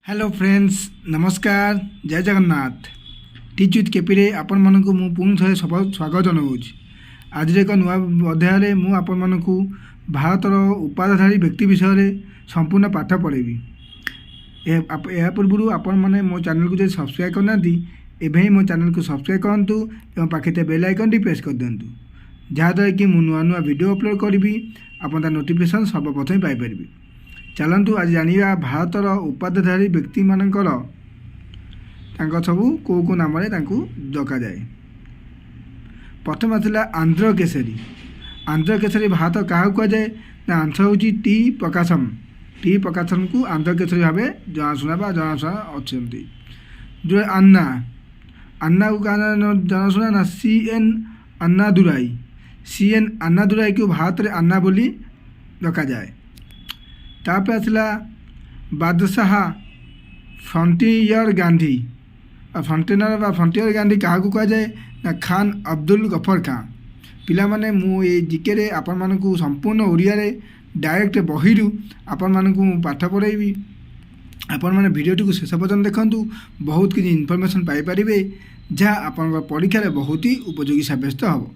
Hello friends नमस्कार जय Jagannath teach with KP रे आपण मानकु मु पुणी थे स्वागत जनाऊँ आज एक नुआ अध्याय मु आपण मानकु भारतर उपाधिधारी व्यक्ति विषय संपूर्ण पाठ पढ़ेबी। या पूर्व आपण मैंने मो चैनल को जो सब्सक्राइब करना एवं ही मो चैनल को सब्सक्राइब करूँ और पाखे बेल आइकन टी प्रेस कर दिंतु जहाँद्वारा कि मुझे नुआ नुआ वीडियो अपलोड करी आप नोटिफिकेशन सर्वप्रथम पाइपर। चलतु आज जानिबा भारतर उपाधिधारी व्यक्ति मानकर सबू कौ कौ नाम डका जाए। प्रथम आसला आंध्र केसरी। आंध्र केसरी भारत क्या कहुए ना आंसर हूँ टी प्रकाशम। टी प्रकाशम को आंध्र केसरी भाव जनाशुना जनाशुना अच्छा जो अन्ना अन्ना को क्या जनाशुना ना CN अन्नादुराई। CN अन्नादुराई को भारत में अन्ना बोली डका जाए। तापर आसला बादशाह फ्रंटियर गांधी। फ्रंटियर गांधी क्या कहुए ना खान अब्दुल गफर खां। पिला माने मु ए जिके रे आपण मानकु संपूर्ण ओडिया रे डायरेक्ट बहिरु आपण मानकु पाठ पढ़ेबी। आपण माने वीडियो टी शेष पर्यंत देखंतु बहुत किसी इनफॉरमेशन पाई परिबे जहाँ आपण परीक्षा रे बहुत ही उपयोगी साब्यस्त हबो।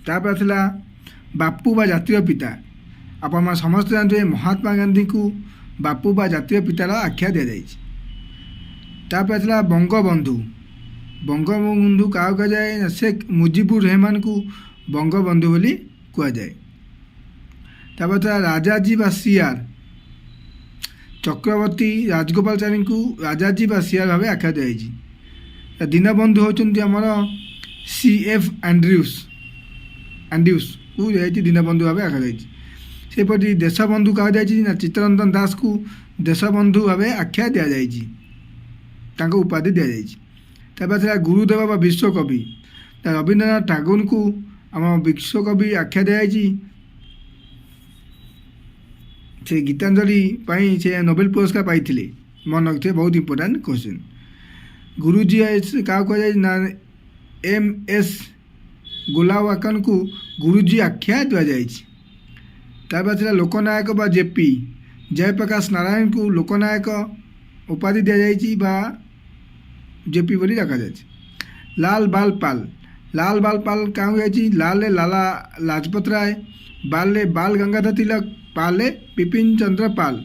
तापर आसला बापू बा जातीय पिता। आपण समस्त जानते महात्मा गांधी को बापू बा जातीय पितार आख्या दि जाए। तापर आसला बंगबंधु। बंगबंधु क्या कहा जाए शेख मुजिबुर रहमान को बंगबंधु बोली कहा जाए। तापर आसला राजाजी बा सीआर। चक्रवर्ती राजगोपालाचारी को राजाजी बा सीआर भाव आख्या दिखाई। दीनबंधु होती आमर CF एंड्रूस को दीनबंधु भाव आख्या जाए। सेपरि देशबंधु कहा जाए चित्तरंजन दास को देशबंधु भाव आख्या दि जाए उपाधि दि जाए। तब गुरुदेव बा विश्वकवि। रवींद्रनाथ ठाकुर को आम विश्वकवि आख्या दि जाए। से गीतांजलि से नोबेल पुरस्कार पाई मन रखिए बहुत इंपोर्टेंट क्वेश्चन। गुरुजी क्या कह ना MS गोलावाकन को गुरुजी आख्या दि जाए। तापर आसला लोकनायक बा JP जयप्रकाश नारायण को लोकनायक उपाधि दि जाए JP बोली रखा जाए। लाल बाल पाल। लाल बाल पाल क्या जाए लाल लाला लाजपत राय, बाल बाल गंगाधर तिलक, पाल बिपिन चंद्र पाल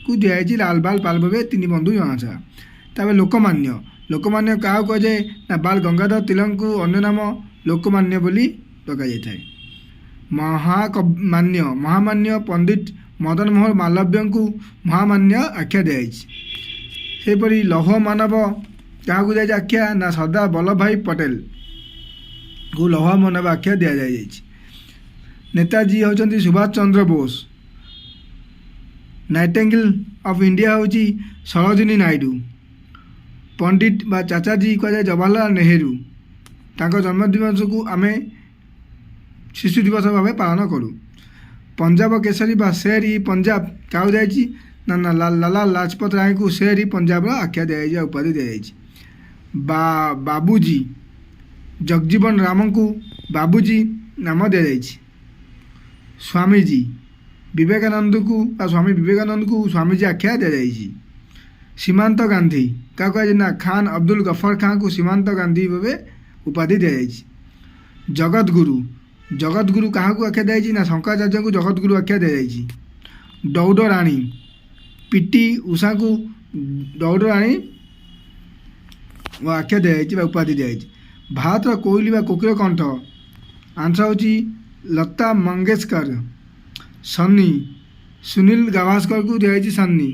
को दि जाए लाल बाल पाल भाव तीन बंधु जनाशा। तापर लोकमान्य। लोकमान्य क्या कह जाए ना बाल गंगाधर तिलक को अन्य नाम लोकमान्य बोली डका जाए। महामान्य महामान्य पंडित मदन मोहन मालव्य को महामान्य आख्या दि जाए। सेपरि लौह मानव क्या जाए आख्या ना सरदार वल्लभ भाई पटेल को लौह मानव आख्या दि जाए। नेताजी होती Subhash Chandra Bose. Nightingale of India हूँ सरोजिनी नायडू। पंडित बा चाचाजी कह जाए जवाहरलाल नेहरू। तांको जन्मदिवस को आम शिशु दिवस भाव पालन करूँ। पंजाब केसरी बा शेर ई पंजाब क्या जाए ना ना लाला लाजपत राय को शेर ई पंजाब आख्या दि जाए उपाधि दि जाए। बाबूजी जगजीवन राम को बाबूजी नाम दि जाए। स्वामीजी विवेकानंद को स्वामी विवेकानंद को स्वामीजी आख्या दि जाए। सीमांत गांधी क्या कहे ना खान अब्दुल गफर खां को सीमांत गांधी भाव उपाधि दि जाए। जगत गुरु। जगत गुरु क्या आख्या दि ना शंकराचार्य को जगत गुरु आख्या दि जाए। दौड़ राणी PT उषा को दौड़ राणी आख्या दि जाए उपाधि दि जाए। भारत कोहली बा कोकिल कंठ आंसर हूँ लता मंगेशकर। सन्नी सुनील गावस्कर को दि जाए सन्नी।